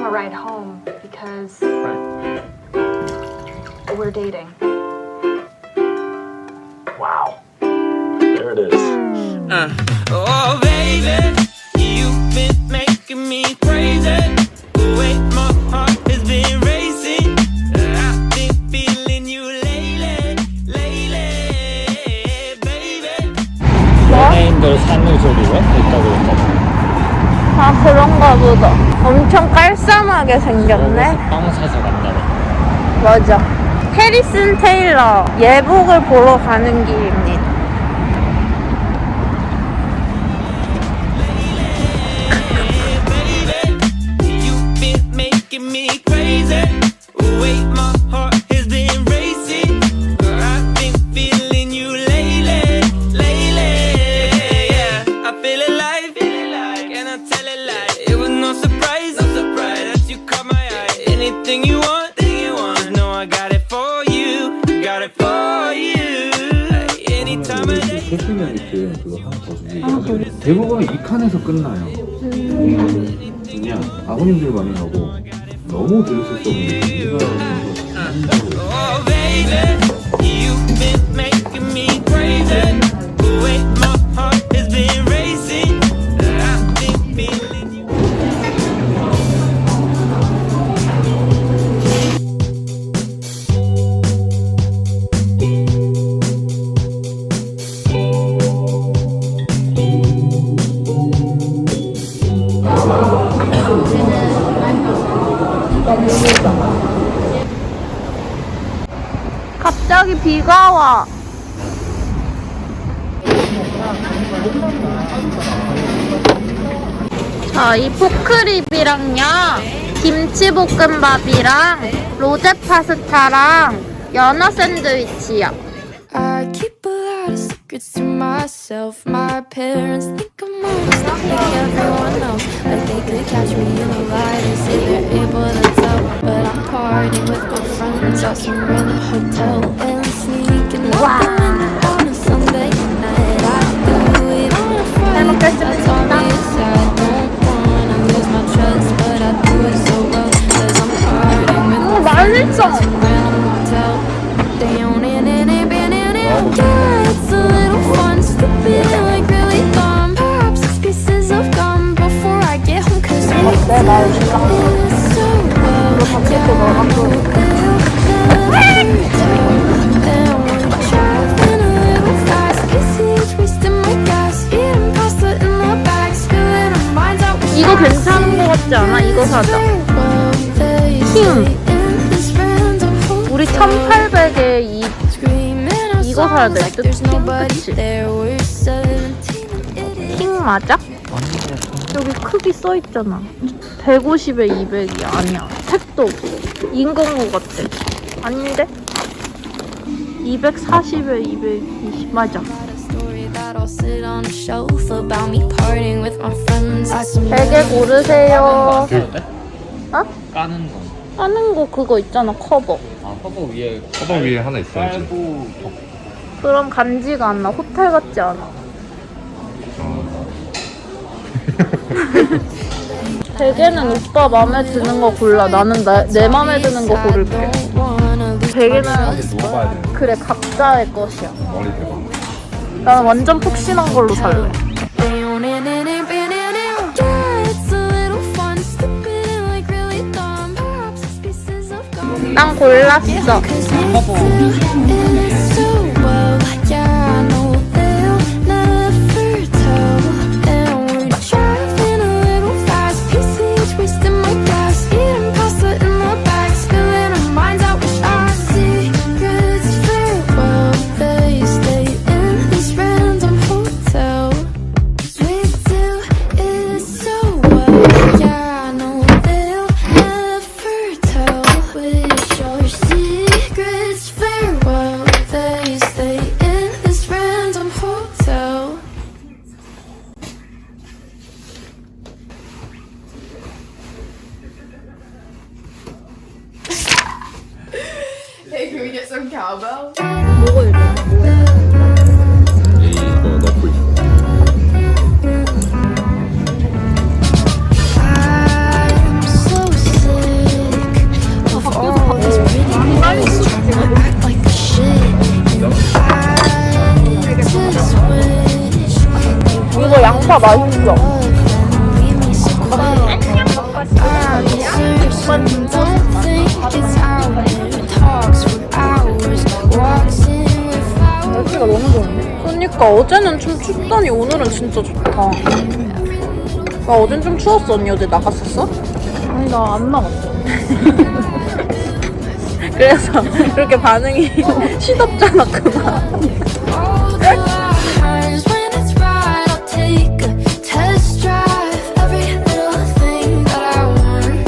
him a ride home because we're dating. Wow. There it is. Oh baby, you've been making me crazy. Wait, my heart has been racing. I've been feeling you lately, baby. 연예인들 사무소리에 있다고 했잖아. 아, 그런가 보다. 엄청 깔쌈하게 생겼네. 빵 사서 간다고. 맞아. 해리슨 테일러 예복을 보러 가는 길입니다. 소심한 이렇게 그거 하나 더 준비해가지고 대부분 2칸에서 끝나요. 그냥 아버님들 많이 하고 너무 들으실 수 없는 갑자기 비가 와. 자, 이 포크립이랑요, 김치볶음밥이랑 로제 파스타랑 연어 샌드위치요. I keep a lot of secrets to myself. My parents think I'm honest, like everyone else. Like they could catch me in a lie and say they're able to tell. But I'm partying with good friends at some random hotel and sneaking out the window on a Sunday night. I do it on a Friday. That's obvious. I don't wanna lose my trust, but I do it so well. 'Cause I'm partying with good friends at some random hotel. They own it and it been in it. Yeah, it's a little fun, stupid and like really dumb. Perhaps it's pieces of gum before I get home. 'Cause we did it so well. Yeah, I know it'll never tell. And we're driving a little fast. Pieces wasting my gas. Eating pasta in the back. Spilling our minds out. 이거 괜찮은 거 같지 않아? 이거 사자. 킹. 우리 1800에 이거 사야 될 듯? 킹, 그치? 킹 맞아? 여기 크기 써있잖아. 150에 200이 아니야. 색도 없어. 인건 거 같아. 아닌데? 240에 220 맞아. 베개 고르세요. 어? 까는 거. 까는 거 그거 있잖아, 커버. 아, 커버 위에 하나 있어야지. 깔고 그럼 간지가 안 나. 호텔 같지 않아. 베개는 오빠 맘에 드는 거 골라. 나는 내 맘에 드는 거 고를게. 베개는 누워봐야 돼. 그래, 각자의 것이야. 머리 대박. 나는 완전 푹신한 걸로 살래. 난 골랐어. Hey, can we get some cowbell? 이거 넣고 있어. I'm so 그러니까 어제는 좀 춥더니 오늘은 진짜 좋다. 야, 어젠 좀 추웠어. 언니 어제 나갔었어? 아니 나 안 나갔어. 그래서 그렇게 반응이 시덥잖아 그만. All the times when it's right, I'll take a test drive. Every little thing that I want.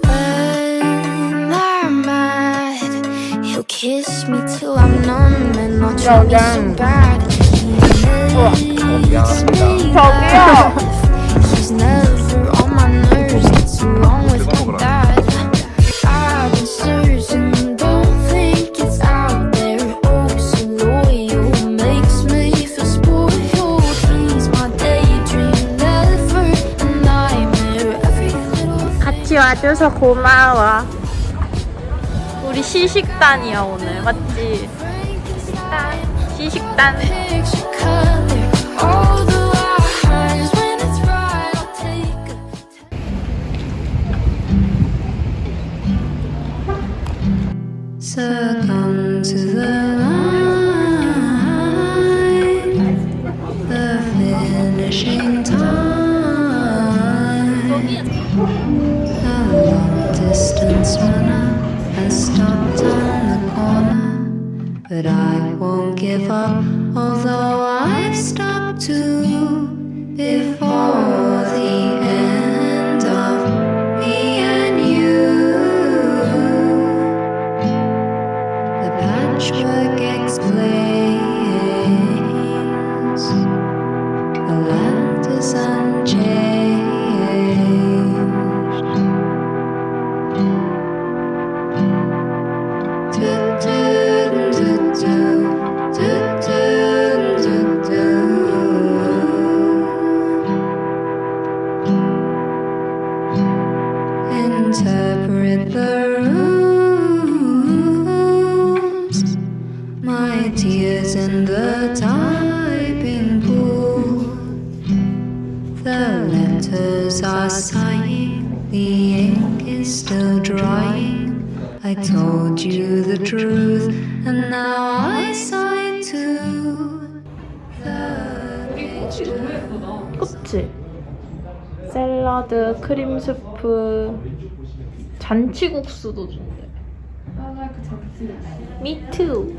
When I'm mad, he'll kiss me till I'm numb and I'll try me so bad. 저기요. He's never on my nerves. What's wrong with my dad? I've been searching, don't think it's out there. Oh, so loyal, makes me feel spoiled. He's my daydream, never a nightmare. Every little 같이 와줘서 고마워. 우리 시식단이야 오늘 맞지? 시식단. picture color. All the times when it's right, I'll take a succumb to the line, the finishing time. The long distance runner has stopped on the corner, but I won't give up, although I've stopped too before the end of me and you. The patchwork explains the land is unchanged. Do, do, do, do, do, do, do, interpret the rules. My tears in the typing pool. The letters are sighing, the ink is still drying. I told you the truth, and now I sigh too. 그치? 샐러드, 크림 스프, 잔치국수도 준대. Me too.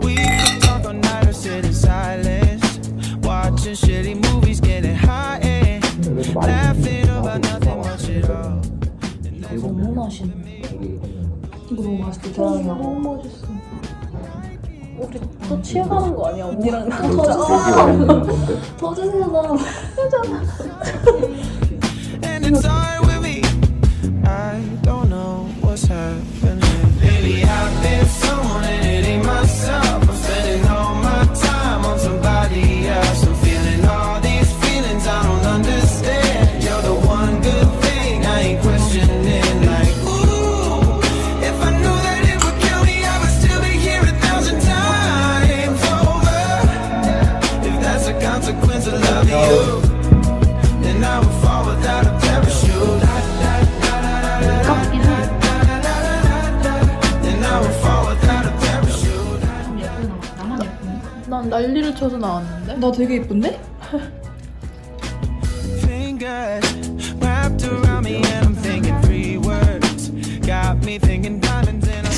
We could talk all night or sit in silence, watching shitty movies, getting high and laughing about nothing much at all. 너무 맛있네. 이거 너무 맛있대. 너무 맛있어. 우리 또 취해가는 거 아니야? 언니랑 나 더 주세요. 나. And it's alright with me. I don't know what's happening. Maybe I've been someone and it ain't myself. I'm spending all my time on somebody else. I'm feeling all these feelings I don't understand. You're the one good thing I ain't questioning. Like, ooh, if I knew that it would kill me, I would still be here 1,000 times over. If that's a consequence of loving you, then I would fall without a parachute. Then I would fall without a parachute. 난 난리를 쳐서 나왔는데? 나 되게 예쁜데? Fingers wrapped around me and I'm thinking 3 words. Got me thinking diamonds in a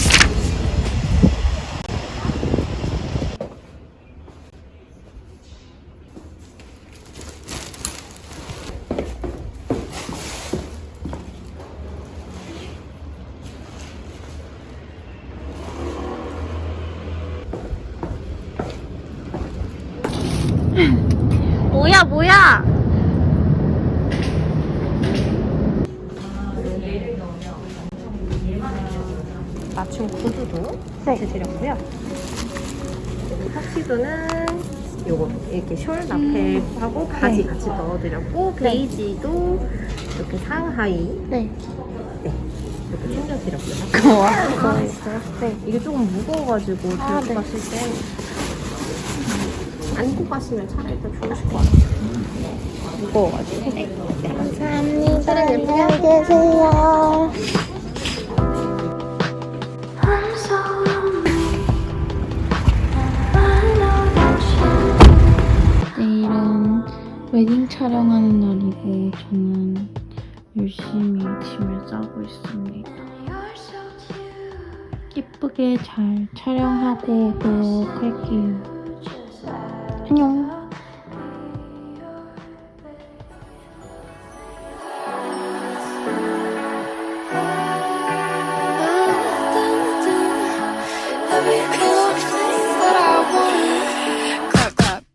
뭐야? 맞춤 구두도 같이 드렸고요. 턱시도는 요거 이렇게 숄 나펠하고 바지 같이 넣어드렸고 베이지도 이렇게 상하이 이렇게 챙겨드렸고요. 네. 이게 조금 무거워가지고 들고 갔을 때 안고 가시면 차라리 더 좋으실 것 같아요. 무거워가지고. 감사합니다. 안녕히 계세요. 내일은 웨딩 촬영하는 날이고 저는 열심히 짐을 싸고 있습니다. 예쁘게 잘 촬영하고 오도록 할게요. 안녕.